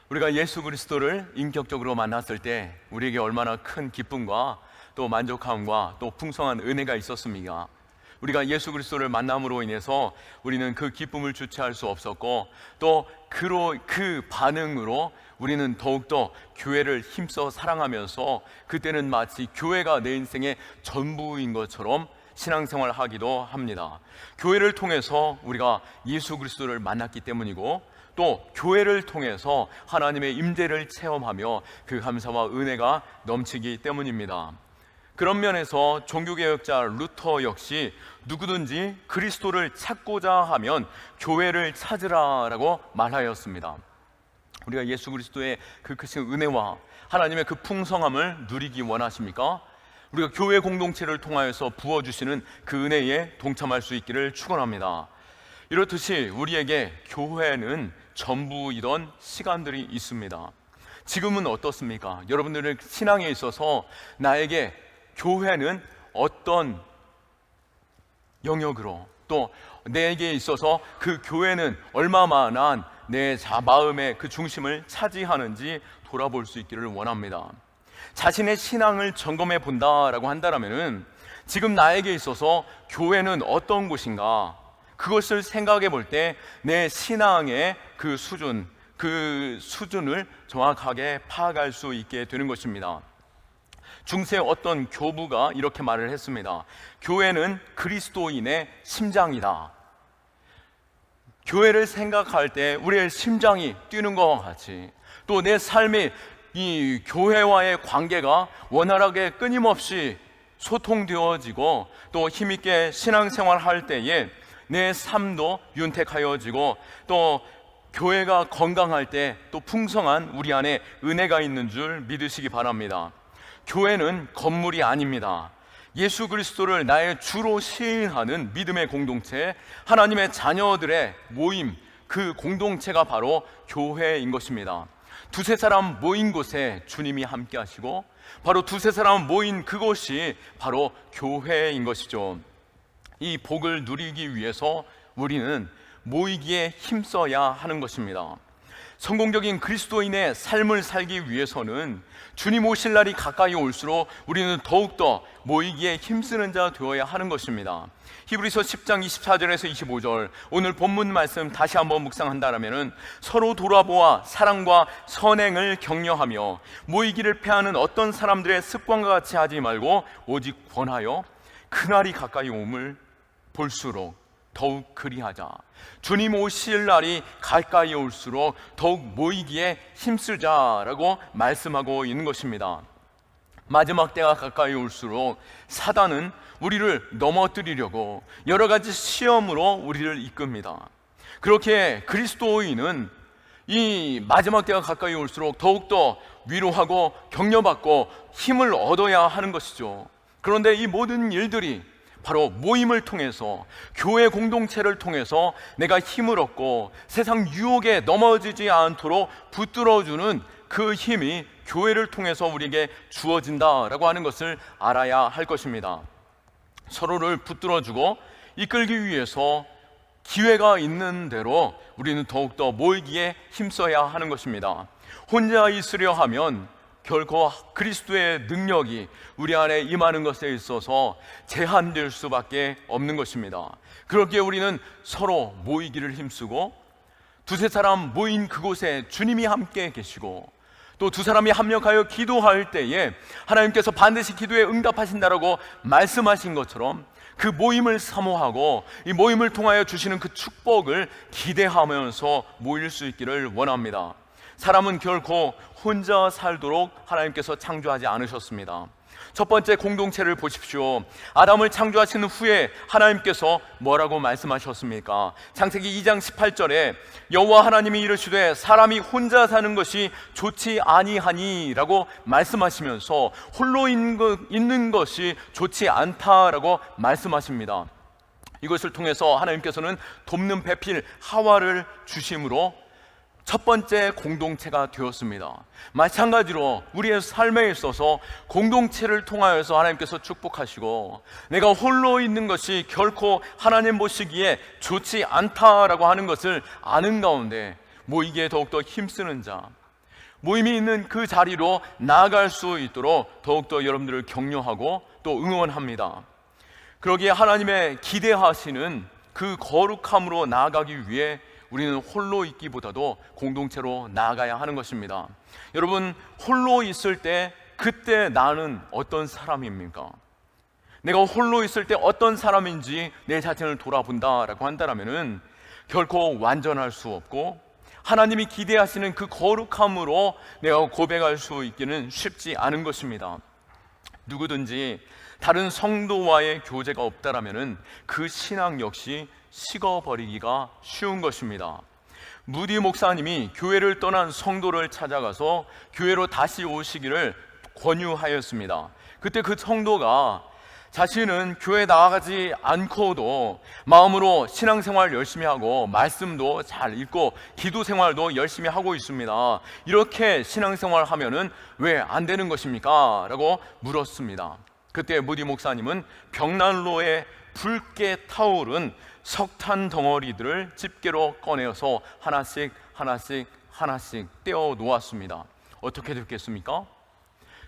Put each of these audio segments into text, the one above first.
우리가 예수 그리스도를 인격적으로 만났을 때 우리에게 얼마나 큰 기쁨과 또 만족함과 또 풍성한 은혜가 있었습니까? 우리가 예수 그리스도를 만남으로 인해서 우리는 그 기쁨을 주체할 수 없었고, 또 그 반응으로 우리는 더욱더 교회를 힘써 사랑하면서 그때는 마치 교회가 내 인생의 전부인 것처럼 신앙생활을 하기도 합니다. 교회를 통해서 우리가 예수 그리스도를 만났기 때문이고, 또 교회를 통해서 하나님의 임재를 체험하며 그 감사와 은혜가 넘치기 때문입니다. 그런 면에서 종교개혁자 루터 역시 누구든지 그리스도를 찾고자 하면 교회를 찾으라라고 말하였습니다. 우리가 예수 그리스도의 그 크신 은혜와 하나님의 그 풍성함을 누리기 원하십니까? 우리가 교회 공동체를 통하여서 부어주시는 그 은혜에 동참할 수 있기를 축원합니다. 이렇듯이 우리에게 교회는 전부이던 시간들이 있습니다. 지금은 어떻습니까? 여러분들의 신앙에 있어서 나에게 교회는 어떤 영역으로, 또 내게 있어서 그 교회는 얼마만한 내 마음의 그 중심을 차지하는지 돌아볼 수 있기를 원합니다. 자신의 신앙을 점검해 본다라고 한다면은 지금 나에게 있어서 교회는 어떤 곳인가, 그것을 생각해 볼 때 내 신앙의 그 수준을 정확하게 파악할 수 있게 되는 것입니다. 중세 어떤 교부가 이렇게 말을 했습니다. 교회는 그리스도인의 심장이다. 교회를 생각할 때 우리의 심장이 뛰는 것과 같이, 또 내 삶이 이 교회와의 관계가 원활하게 끊임없이 소통되어지고, 또 힘있게 신앙생활 할 때에 내 삶도 윤택하여지고, 또 교회가 건강할 때 또 풍성한 우리 안에 은혜가 있는 줄 믿으시기 바랍니다. 교회는 건물이 아닙니다. 예수 그리스도를 나의 주로 시인하는 믿음의 공동체, 하나님의 자녀들의 모임, 그 공동체가 바로 교회인 것입니다. 두세 사람 모인 곳에 주님이 함께 하시고, 바로 두세 사람 모인 그곳이 바로 교회인 것이죠. 이 복을 누리기 위해서 우리는 모이기에 힘써야 하는 것입니다. 성공적인 그리스도인의 삶을 살기 위해서는 주님 오실 날이 가까이 올수록 우리는 더욱더 모이기에 힘쓰는 자 되어야 하는 것입니다. 히브리서 10장 24절에서 25절, 오늘 본문 말씀 다시 한번 묵상한다면, 서로 돌아보아 사랑과 선행을 격려하며 모이기를 패하는 어떤 사람들의 습관과 같이 하지 말고 오직 권하여 그날이 가까이 옴을 볼수록 더욱 그리하자. 주님 오실 날이 가까이 올수록 더욱 모이기에 힘쓰자라고 말씀하고 있는 것입니다. 마지막 때가 가까이 올수록 사단은 우리를 넘어뜨리려고 여러 가지 시험으로 우리를 이끕니다. 그렇게 그리스도인은 이 마지막 때가 가까이 올수록 더욱더 위로하고 격려받고 힘을 얻어야 하는 것이죠. 그런데 이 모든 일들이 바로 모임을 통해서, 교회 공동체를 통해서 내가 힘을 얻고 세상 유혹에 넘어지지 않도록 붙들어주는 그 힘이 교회를 통해서 우리에게 주어진다라고 하는 것을 알아야 할 것입니다. 서로를 붙들어주고 이끌기 위해서 기회가 있는 대로 우리는 더욱더 모이기에 힘써야 하는 것입니다. 혼자 있으려 하면 결코 그리스도의 능력이 우리 안에 임하는 것에 있어서 제한될 수밖에 없는 것입니다. 그렇기에 우리는 서로 모이기를 힘쓰고, 두세 사람 모인 그곳에 주님이 함께 계시고, 또 두 사람이 합력하여 기도할 때에 하나님께서 반드시 기도에 응답하신다라고 말씀하신 것처럼 그 모임을 사모하고 이 모임을 통하여 주시는 그 축복을 기대하면서 모일 수 있기를 원합니다. 사람은 결코 혼자 살도록 하나님께서 창조하지 않으셨습니다. 첫 번째 공동체를 보십시오. 아담을 창조하신 후에 하나님께서 뭐라고 말씀하셨습니까? 창세기 2장 18절에 여호와 하나님이 이르시되 사람이 혼자 사는 것이 좋지 아니하니 라고 말씀하시면서 홀로 있는 것이 좋지 않다라고 말씀하십니다. 이것을 통해서 하나님께서는 돕는 배필 하와를 주심으로 첫 번째 공동체가 되었습니다. 마찬가지로 우리의 삶에 있어서 공동체를 통하여서 하나님께서 축복하시고, 내가 홀로 있는 것이 결코 하나님 보시기에 좋지 않다라고 하는 것을 아는 가운데 모이기에 더욱더 힘쓰는 자, 모임이 있는 그 자리로 나아갈 수 있도록 더욱더 여러분들을 격려하고 또 응원합니다. 그러기에 하나님의 기대하시는 그 거룩함으로 나아가기 위해 우리는 홀로 있기보다도 공동체로 나아가야 하는 것입니다. 여러분, 홀로 있을 때 그때 나는 어떤 사람입니까? 내가 홀로 있을 때 어떤 사람인지 내 자신을 돌아본다라고 한다면은 결코 완전할 수 없고 하나님이 기대하시는 그 거룩함으로 내가 고백할 수 있기는 쉽지 않은 것입니다. 누구든지 다른 성도와의 교제가 없다라면은 그 신앙 역시 식어버리기가 쉬운 것입니다. 무디 목사님이 교회를 떠난 성도를 찾아가서 교회로 다시 오시기를 권유하였습니다. 그때 그 성도가 자신은 교회 나가지 않고도 마음으로 신앙생활 열심히 하고 말씀도 잘 읽고 기도 생활도 열심히 하고 있습니다. 이렇게 신앙생활 하면은 왜 안 되는 것입니까? 라고 물었습니다. 그때 무디 목사님은 벽난로에 붉게 타오른 석탄 덩어리들을 집게로 꺼내어서 하나씩 떼어 놓았습니다. 어떻게 됐겠습니까?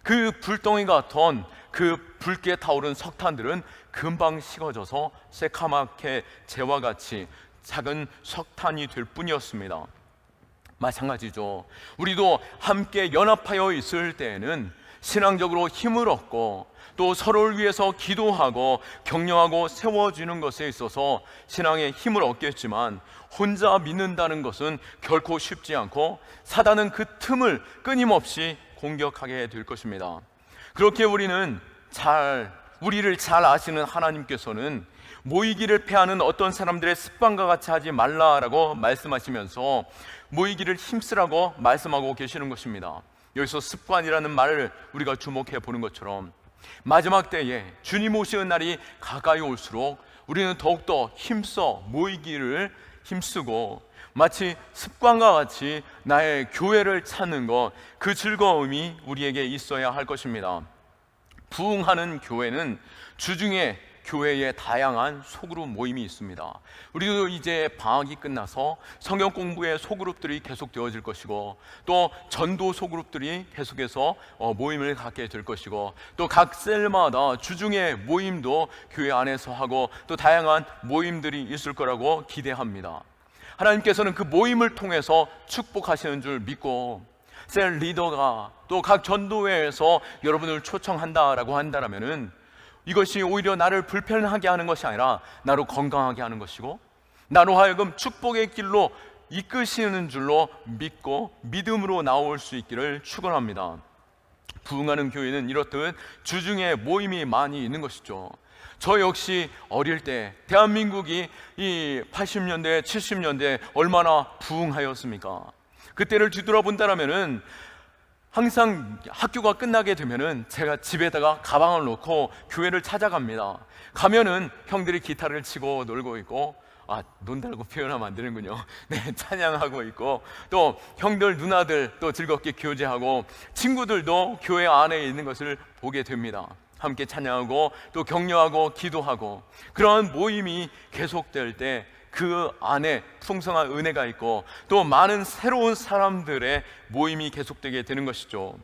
그 불덩이가 던 그 붉게 타오른 석탄들은 금방 식어져서 새카맣게 재와 같이 작은 석탄이 될 뿐이었습니다. 마찬가지죠. 우리도 함께 연합하여 있을 때에는 신앙적으로 힘을 얻고 또 서로를 위해서 기도하고 격려하고 세워주는 것에 있어서 신앙의 힘을 얻겠지만 혼자 믿는다는 것은 결코 쉽지 않고 사단은 그 틈을 끊임없이 공격하게 될 것입니다. 그렇게 우리를 잘 아시는 하나님께서는 모이기를 패하는 어떤 사람들의 습관과 같이 하지 말라라고 말씀하시면서 모이기를 힘쓰라고 말씀하고 계시는 것입니다. 여기서 습관이라는 말을 우리가 주목해 보는 것처럼 마지막 때에 주님 오시는 날이 가까이 올수록 우리는 더욱더 힘써 모이기를 힘쓰고 마치 습관과 같이 나의 교회를 찾는 것, 그 즐거움이 우리에게 있어야 할 것입니다. 부흥하는 교회는 주중에 교회에 다양한 소그룹 모임이 있습니다. 우리도 이제 방학이 끝나서 성경 공부의 소그룹들이 계속되어질 것이고 또 전도 소그룹들이 계속해서 모임을 갖게 될 것이고 또 각 셀마다 주중에 모임도 교회 안에서 하고 또 다양한 모임들이 있을 거라고 기대합니다. 하나님께서는 그 모임을 통해서 축복하시는 줄 믿고 셀 리더가 또 각 전도회에서 여러분을 초청한다라고 한다면은 이것이 오히려 나를 불편하게 하는 것이 아니라 나로 건강하게 하는 것이고 나로 하여금 축복의 길로 이끄시는 줄로 믿고 믿음으로 나올 수 있기를 축원합니다. 부흥하는 교회는 이렇듯 주중에 모임이 많이 있는 것이죠. 저 역시 어릴 때 대한민국이 이 80년대, 70년대 얼마나 부흥하였습니까? 그때를 뒤돌아본다면은 항상 학교가 끝나게 되면은 제가 집에다가 가방을 놓고 교회를 찾아갑니다. 가면은 형들이 기타를 치고 놀고 있고, 논다고 표현하면 안 되는군요. 네, 찬양하고 있고, 또 형들, 누나들 또 즐겁게 교제하고, 친구들도 교회 안에 있는 것을 보게 됩니다. 함께 찬양하고 또 격려하고 기도하고 그런 모임이 계속될 때 그 안에 풍성한 은혜가 있고 또 많은 새로운 사람들의 모임이 계속되게 되는 것이죠.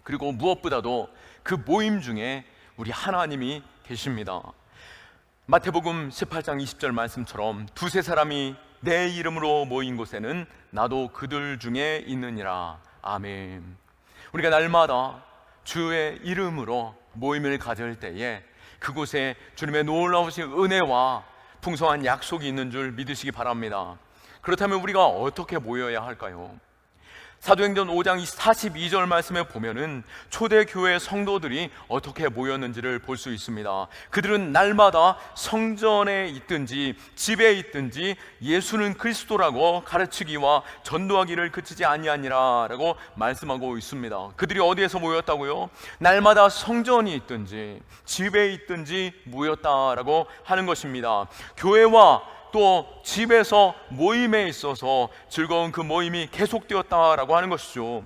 그리고 무엇보다도 그 모임 중에 우리 하나님이 계십니다. 마태복음 18장 20절 말씀처럼 두세 사람이 내 이름으로 모인 곳에는 나도 그들 중에 있느니라. 아멘. 우리가 날마다 주의 이름으로 모임을 가질 때에 그곳에 주님의 놀라우신 은혜와 풍성한 약속이 있는 줄 믿으시기 바랍니다. 그렇다면 우리가 어떻게 모여야 할까요? 사도행전 5장 42절 말씀에 보면은 초대교회 성도들이 어떻게 모였는지를 볼 수 있습니다. 그들은 날마다 성전에 있든지 집에 있든지 예수는 그리스도라고 가르치기와 전도하기를 그치지 아니하니라 라고 말씀하고 있습니다. 그들이 어디에서 모였다고요? 날마다 성전이 있든지 집에 있든지 모였다라고 하는 것입니다. 교회와 또 집에서 모임에 있어서 즐거운 그 모임이 계속되었다라고 하는 것이죠.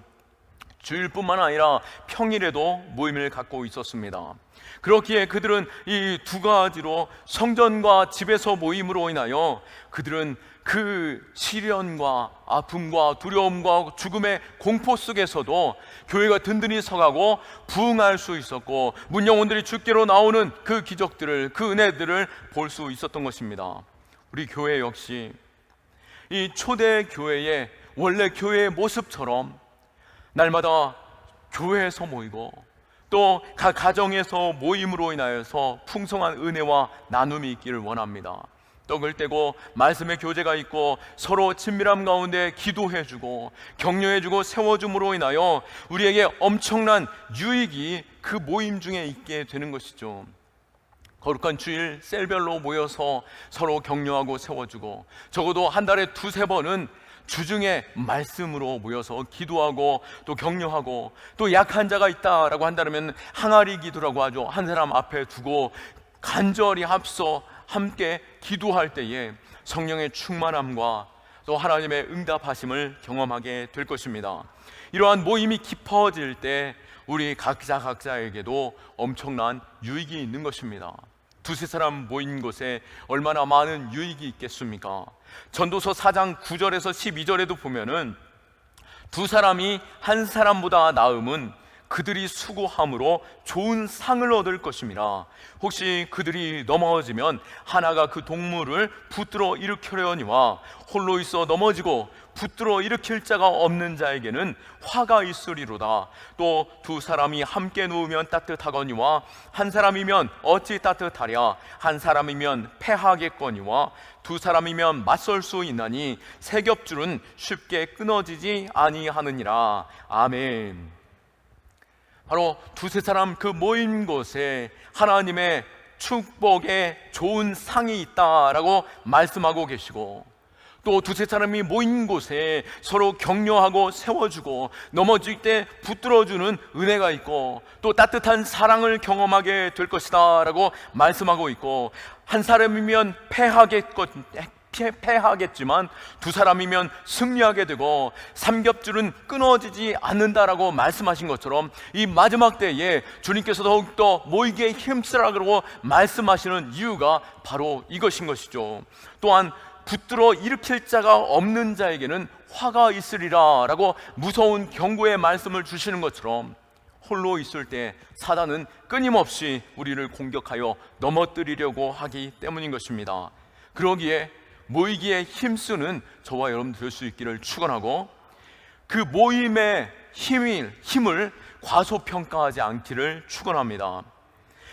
주일뿐만 아니라 평일에도 모임을 갖고 있었습니다. 그렇기에 그들은 이 두 가지로 성전과 집에서 모임으로 인하여 그들은 그 시련과 아픔과 두려움과 죽음의 공포 속에서도 교회가 든든히 서가고 부흥할 수 있었고 문영혼들이 주께로 나오는 그 기적들을, 그 은혜들을 볼 수 있었던 것입니다. 우리 교회 역시 이 초대 교회의 원래 교회의 모습처럼 날마다 교회에서 모이고 또 각 가정에서 모임으로 인하여서 풍성한 은혜와 나눔이 있기를 원합니다. 떡을 떼고 말씀의 교제가 있고 서로 친밀함 가운데 기도해주고 격려해주고 세워줌으로 인하여 우리에게 엄청난 유익이 그 모임 중에 있게 되는 것이죠. 거룩한 주일 셀별로 모여서 서로 격려하고 세워주고 적어도 한 달에 2-3번은 주중에 말씀으로 모여서 기도하고 또 격려하고 또 약한 자가 있다라고 한다면 항아리 기도라고 하죠. 한 사람 앞에 두고 간절히 합서 함께 기도할 때에 성령의 충만함과 또 하나님의 응답하심을 경험하게 될 것입니다. 이러한 모임이 깊어질 때 우리 각자에게도 엄청난 유익이 있는 것입니다. 2-3사람 모인 곳에 얼마나 많은 유익이 있겠습니까? 전도서 4장 9절에서 12절에도 보면은 2사람이 한 사람보다 나음은 그들이 수고함으로 좋은 상을 얻을 것임이라. 혹시 그들이 넘어지면 하나가 그 동물을 붙들어 일으키려니와 홀로 있어 넘어지고 붙들어 일으킬 자가 없는 자에게는 화가 있으리로다. 또 2사람이 함께 누우면 따뜻하거니와 한 사람이면 어찌 따뜻하랴. 한 사람이면 패하겠거니와 2사람이면 맞설 수 있나니 세 겹줄은 쉽게 끊어지지 아니하느니라. 아멘. 바로 2-3사람 그 모인 곳에 하나님의 축복의 좋은 상이 있다라고 말씀하고 계시고 또 2-3사람이 모인 곳에 서로 격려하고 세워주고 넘어질 때 붙들어주는 은혜가 있고 또 따뜻한 사랑을 경험하게 될 것이다 라고 말씀하고 있고 한 사람이면 패하겠지만 2사람이면 승리하게 되고 삼겹줄은 끊어지지 않는다라고 말씀하신 것처럼 이 마지막 때에 주님께서 더욱더 모이게 힘쓰라고 말씀하시는 이유가 바로 이것인 것이죠. 또한 붙들어 일으킬 자가 없는 자에게는 화가 있으리라 라고 무서운 경고의 말씀을 주시는 것처럼 홀로 있을 때 사단은 끊임없이 우리를 공격하여 넘어뜨리려고 하기 때문인 것입니다. 그러기에 모이기에 힘쓰는 저와 여러분 될 수 있기를 축원하고 그 모임의 힘을 과소평가하지 않기를 축원합니다.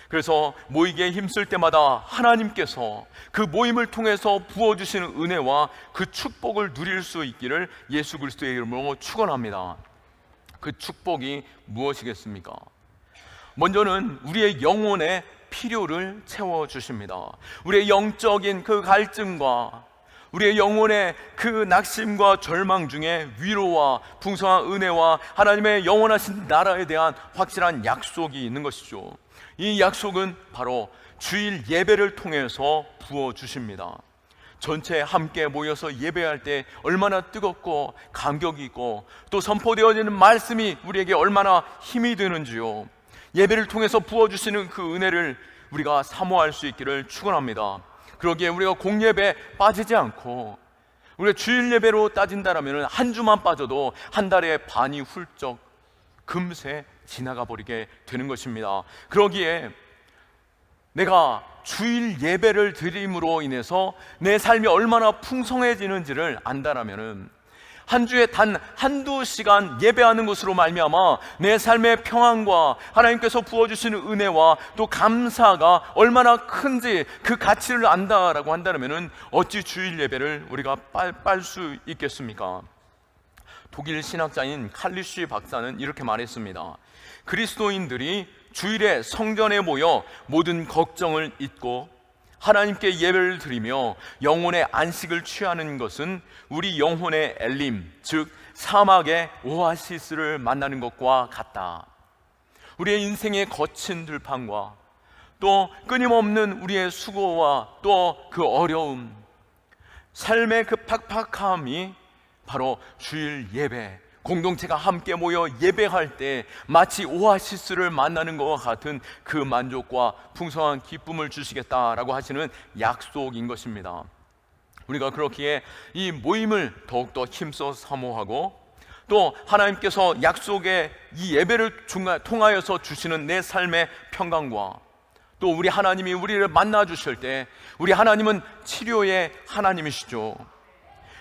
그래서 모이기에 힘쓸 때마다 하나님께서 그 모임을 통해서 부어주시는 은혜와 그 축복을 누릴 수 있기를 예수 그리스도의 이름으로 축원합니다. 그 축복이 무엇이겠습니까? 먼저는 우리의 영혼의 필요를 채워주십니다. 우리의 영적인 그 갈증과 우리의 영혼의 그 낙심과 절망 중에 위로와 풍성한 은혜와 하나님의 영원하신 나라에 대한 확실한 약속이 있는 것이죠. 이 약속은 바로 주일 예배를 통해서 부어주십니다. 전체 함께 모여서 예배할 때 얼마나 뜨겁고 감격이 있고 또 선포되어지는 말씀이 우리에게 얼마나 힘이 되는지요. 예배를 통해서 부어주시는 그 은혜를 우리가 사모할 수 있기를 축원합니다. 그러기에 우리가 공예배에 빠지지 않고 우리가 주일 예배로 따진다라면 한 주만 빠져도 한 달의 반이 훌쩍 금세 지나가 버리게 되는 것입니다. 그러기에 내가 주일 예배를 드림으로 인해서 내 삶이 얼마나 풍성해지는지를 안다라면 한 주에 단 한두 시간 예배하는 것으로 말미암아 내 삶의 평안과 하나님께서 부어주시는 은혜와 또 감사가 얼마나 큰지 그 가치를 안다라고 한다면 어찌 주일 예배를 우리가 빨 수 있겠습니까? 독일 신학자인 칼리쉬 박사는 이렇게 말했습니다. 그리스도인들이 주일에 성전에 모여 모든 걱정을 잊고 하나님께 예배를 드리며 영혼의 안식을 취하는 것은 우리 영혼의 엘림, 즉 사막의 오아시스를 만나는 것과 같다. 우리의 인생의 거친 들판과 또 끊임없는 우리의 수고와 또 그 어려움, 삶의 그 팍팍함이 바로 주일 예배, 공동체가 함께 모여 예배할 때 마치 오아시스를 만나는 것과 같은 그 만족과 풍성한 기쁨을 주시겠다라고 하시는 약속인 것입니다. 우리가 그렇기에 이 모임을 더욱더 힘써 사모하고, 또 하나님께서 약속의 이 예배를 통하여서 주시는 내 삶의 평강과, 또 우리 하나님이 우리를 만나 주실 때 우리 하나님은 치료의 하나님이시죠.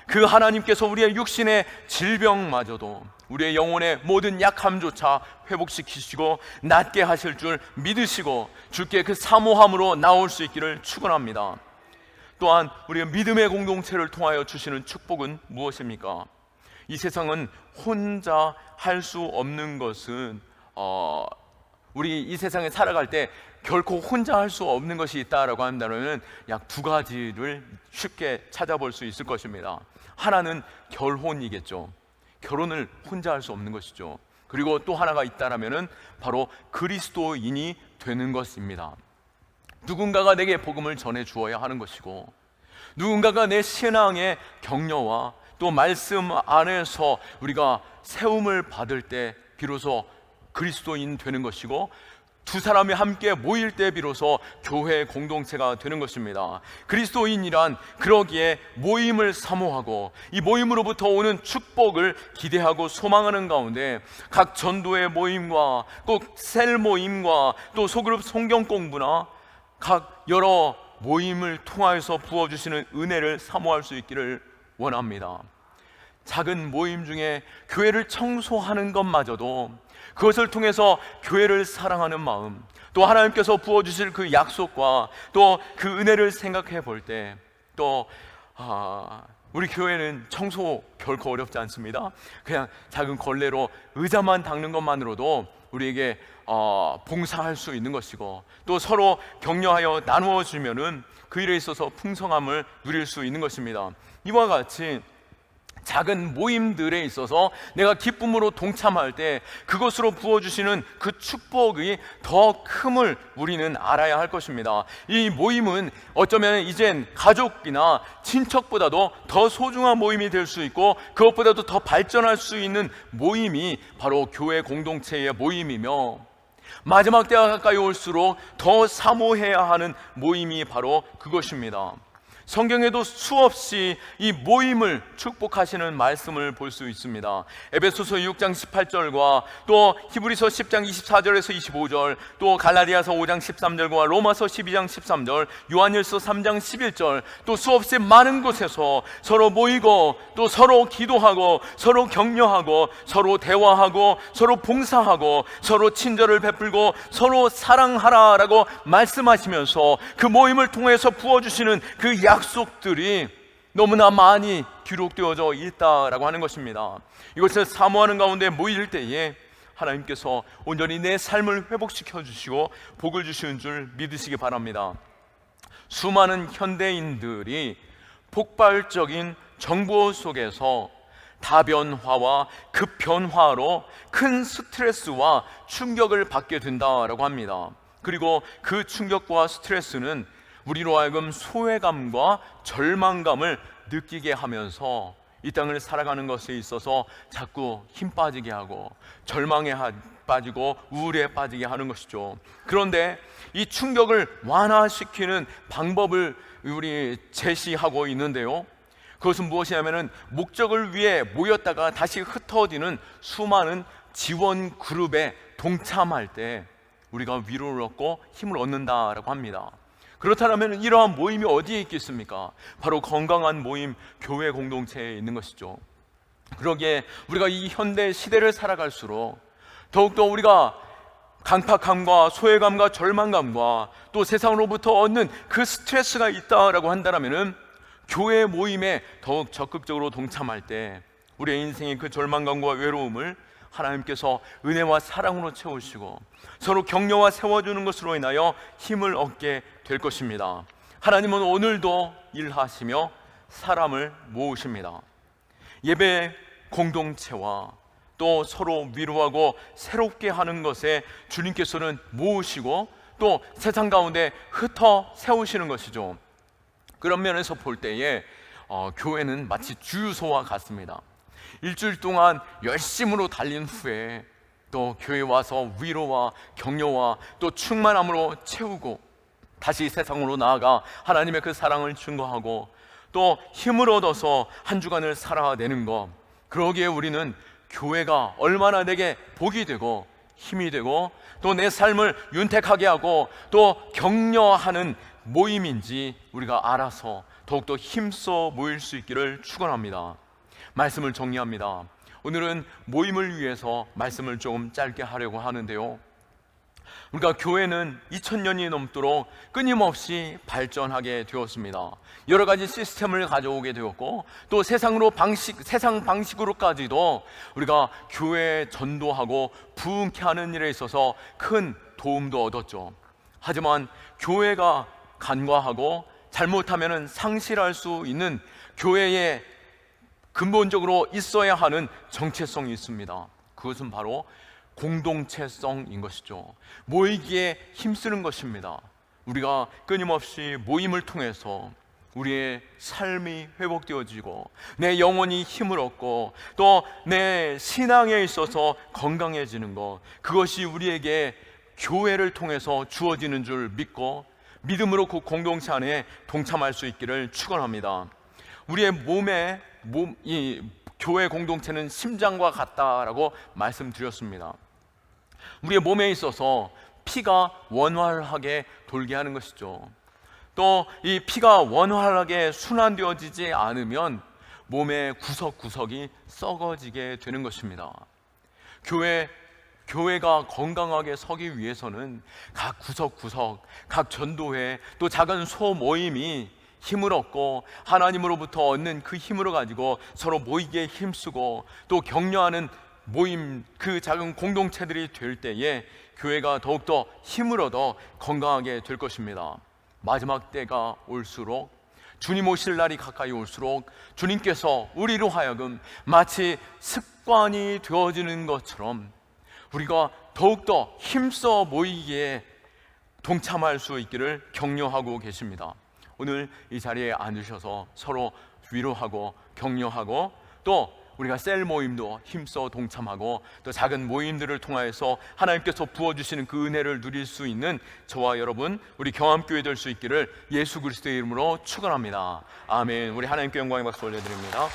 그 하나님께서 우리의 육신의 질병마저도, 우리의 영혼의 모든 약함조차 회복시키시고 낫게 하실 줄 믿으시고 주께 그 사모함으로 나올 수 있기를 축원합니다. 또한 우리의 믿음의 공동체를 통하여 주시는 축복은 무엇입니까? 이 세상은 혼자 할 수 없는 것은 우리 이 세상에 살아갈 때 결코 혼자 할 수 없는 것이 있다라고 한다면 약 두 가지를 쉽게 찾아볼 수 있을 것입니다. 하나는 결혼이겠죠. 결혼을 혼자 할 수 없는 것이죠. 그리고 또 하나가 있다라면은 바로 그리스도인이 되는 것입니다. 누군가가 내게 복음을 전해 주어야 하는 것이고, 누군가가 내 신앙의 격려와 또 말씀 안에서 우리가 세움을 받을 때 비로소 그리스도인 되는 것이고, 두 사람이 함께 모일 때 비로소 교회 공동체가 되는 것입니다. 그리스도인이란 그러기에 모임을 사모하고 이 모임으로부터 오는 축복을 기대하고 소망하는 가운데 각 전도의 모임과 꼭 셀 모임과 또 소그룹 성경 공부나 각 여러 모임을 통하여서 부어주시는 은혜를 사모할 수 있기를 원합니다. 작은 모임 중에 교회를 청소하는 것마저도 그것을 통해서 교회를 사랑하는 마음, 또 하나님께서 부어주실 그 약속과 또 그 은혜를 생각해 볼 때 또 우리 교회는 청소 결코 어렵지 않습니다. 그냥 작은 걸레로 의자만 닦는 것만으로도 우리에게 봉사할 수 있는 것이고, 또 서로 격려하여 나누어 주면은 그 일에 있어서 풍성함을 누릴 수 있는 것입니다. 이와 같이 작은 모임들에 있어서 내가 기쁨으로 동참할 때 그것으로 부어주시는 그 축복이 더 큼을 우리는 알아야 할 것입니다. 이 모임은 어쩌면 이젠 가족이나 친척보다도 더 소중한 모임이 될 수 있고, 그것보다도 더 발전할 수 있는 모임이 바로 교회 공동체의 모임이며, 마지막 때가 가까이 올수록 더 사모해야 하는 모임이 바로 그것입니다. 성경에도 수없이 이 모임을 축복하시는 말씀을 볼 수 있습니다. 에베소서 6장 18절과 또 히브리서 10장 24절에서 25절, 또 갈라디아서 5장 13절과 로마서 12장 13절, 요한일서 3장 11절, 또 수없이 많은 곳에서 서로 모이고 또 서로 기도하고 서로 격려하고 서로 대화하고 서로 봉사하고 서로 친절을 베풀고 서로 사랑하라라고 말씀하시면서 그 모임을 통해서 부어주시는 그 약속들이 너무나 많이 기록되어져 있다라고 하는 것입니다. 이것을 사모하는 가운데 모일 때에 하나님께서 온전히 내 삶을 회복시켜 주시고 복을 주시는 줄 믿으시기 바랍니다. 수많은 현대인들이 폭발적인 정보 속에서 다변화와 급변화로 큰 스트레스와 충격을 받게 된다라고 합니다. 그리고 그 충격과 스트레스는 우리로 하여금 소외감과 절망감을 느끼게 하면서 이 땅을 살아가는 것에 있어서 자꾸 힘 빠지게 하고 절망에 빠지고 우울에 빠지게 하는 것이죠. 그런데 이 충격을 완화시키는 방법을 우리 제시하고 있는데요, 그것은 무엇이냐면은 목적을 위해 모였다가 다시 흩어지는 수많은 지원 그룹에 동참할 때 우리가 위로를 얻고 힘을 얻는다라고 합니다. 그렇다면 이러한 모임이 어디에 있겠습니까? 바로 건강한 모임, 교회 공동체에 있는 것이죠. 그러기에 우리가 이 현대 시대를 살아갈수록 더욱더 우리가 강팍함과 소외감과 절망감과 또 세상으로부터 얻는 그 스트레스가 있다라고 한다면 교회 모임에 더욱 적극적으로 동참할 때 우리의 인생의 그 절망감과 외로움을 하나님께서 은혜와 사랑으로 채우시고 서로 격려와 세워주는 것으로 인하여 힘을 얻게 될 것입니다. 하나님은 오늘도 일하시며 사람을 모으십니다. 예배 공동체와 또 서로 위로하고 새롭게 하는 것에 주님께서는 모으시고 또 세상 가운데 흩어 세우시는 것이죠. 그런 면에서 볼 때에 교회는 마치 주유소와 같습니다. 일주일 동안 열심으로 달린 후에 또 교회 와서 위로와 격려와 또 충만함으로 채우고 다시 세상으로 나아가 하나님의 그 사랑을 증거하고 또 힘을 얻어서 한 주간을 살아내는 것, 그러기에 우리는 교회가 얼마나 내게 복이 되고 힘이 되고 또 내 삶을 윤택하게 하고 또 격려하는 모임인지 우리가 알아서 더욱더 힘써 모일 수 있기를 축원합니다. 말씀을 정리합니다. 오늘은 모임을 위해서 말씀을 조금 짧게 하려고 하는데요, 우리가 교회는 2000년이 넘도록 끊임없이 발전하게 되었습니다. 여러 가지 시스템을 가져오게 되었고 또 세상 방식으로까지도 우리가 교회 전도하고 부흥케 하는 일에 있어서 큰 도움도 얻었죠. 하지만 교회가 간과하고 잘못하면 상실할 수 있는 교회에 근본적으로 있어야 하는 정체성이 있습니다. 그것은 바로 공동체성인 것이죠. 모이기에 힘쓰는 것입니다. 우리가 끊임없이 모임을 통해서 우리의 삶이 회복되어지고 내 영혼이 힘을 얻고 또 내 신앙에 있어서 건강해지는 것, 그것이 우리에게 교회를 통해서 주어지는 줄 믿고 믿음으로 그 공동체 안에 동참할 수 있기를 축원합니다. 우리의 이 교회 공동체는 심장과 같다라고 말씀드렸습니다. 우리의 몸에 있어서 피가 원활하게 돌게 하는 것이죠. 또 이 피가 원활하게 순환되어지지 않으면 몸의 구석구석이 썩어지게 되는 것입니다. 교회가 건강하게 서기 위해서는 각 구석구석, 각 전도회, 또 작은 소모임이 힘을 얻고 하나님으로부터 얻는 그 힘으로 가지고 서로 모이기에 힘쓰고 또 격려하는 모임, 그 작은 공동체들이 될 때에 교회가 더욱더 힘을 얻어 건강하게 될 것입니다. 마지막 때가 올수록, 주님 오실 날이 가까이 올수록 주님께서 우리로 하여금 마치 습관이 되어지는 것처럼 우리가 더욱더 힘써 모이기에 동참할 수 있기를 격려하고 계십니다. 오늘 이 자리에 앉으셔서 서로 위로하고 격려하고 또 우리가 셀 모임도 힘써 동참하고 또 작은 모임들을 통하여서 하나님께서 부어주시는 그 은혜를 누릴 수 있는 저와 여러분, 우리 경암교회 될 수 있기를 예수 그리스도의 이름으로 축원합니다. 아멘. 우리 하나님께 영광의 박수 올려드립니다.